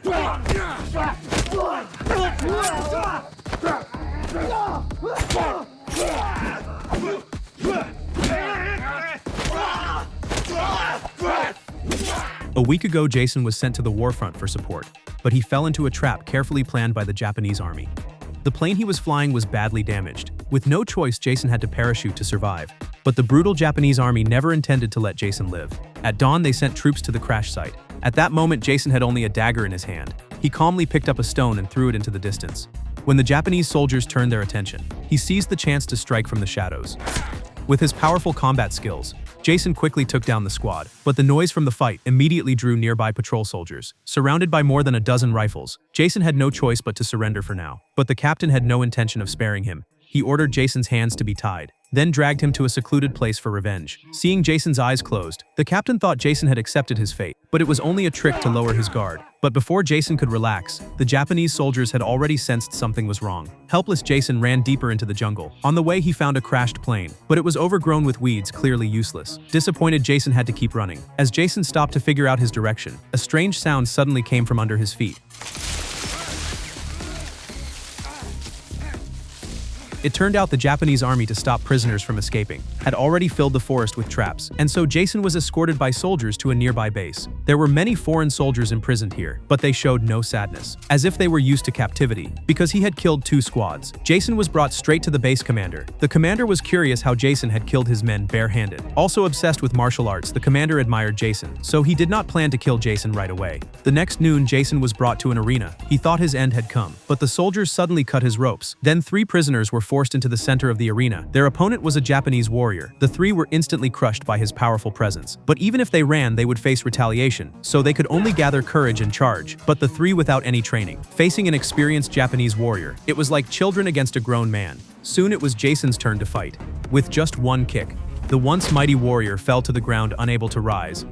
A week ago, Jason was sent to the warfront for support, but he fell into a trap carefully planned by the Japanese army. The plane he was flying was badly damaged. With no choice, Jason had to parachute to survive. But the brutal Japanese army never intended to let Jason live. At dawn, they sent troops to the crash site. At that moment, Jason had only a dagger in his hand. He calmly picked up a stone and threw it into the distance. When the Japanese soldiers turned their attention, he seized the chance to strike from the shadows. With his powerful combat skills, Jason quickly took down the squad, but the noise from the fight immediately drew nearby patrol soldiers. Surrounded by more than a dozen rifles, Jason had no choice but to surrender for now. But the captain had no intention of sparing him. He ordered Jason's hands to be tied, then dragged him to a secluded place for revenge. Seeing Jason's eyes closed, the captain thought Jason had accepted his fate, but it was only a trick to lower his guard. But before Jason could relax, the Japanese soldiers had already sensed something was wrong. Helpless, Jason ran deeper into the jungle. On the way, he found a crashed plane, but it was overgrown with weeds, clearly useless. Disappointed, Jason had to keep running. As Jason stopped to figure out his direction, a strange sound suddenly came from under his feet. It turned out the Japanese army, to stop prisoners from escaping, had already filled the forest with traps, and so Jason was escorted by soldiers to a nearby base. There were many foreign soldiers imprisoned here, but they showed no sadness, as if they were used to captivity. Because he had killed 2 squads, Jason was brought straight to the base commander. The commander was curious how Jason had killed his men barehanded. Also obsessed with martial arts, the commander admired Jason, so he did not plan to kill Jason right away. The next noon, Jason was brought to an arena. He thought his end had come, but the soldiers suddenly cut his ropes. Then 3 prisoners were forced into the center of the arena. Their opponent was a Japanese warrior. The 3 were instantly crushed by his powerful presence. But even if they ran, they would face retaliation, so they could only gather courage and charge. But the 3 without any training, facing an experienced Japanese warrior, it was like children against a grown man. Soon it was Jason's turn to fight. With just one kick, the once mighty warrior fell to the ground, unable to rise.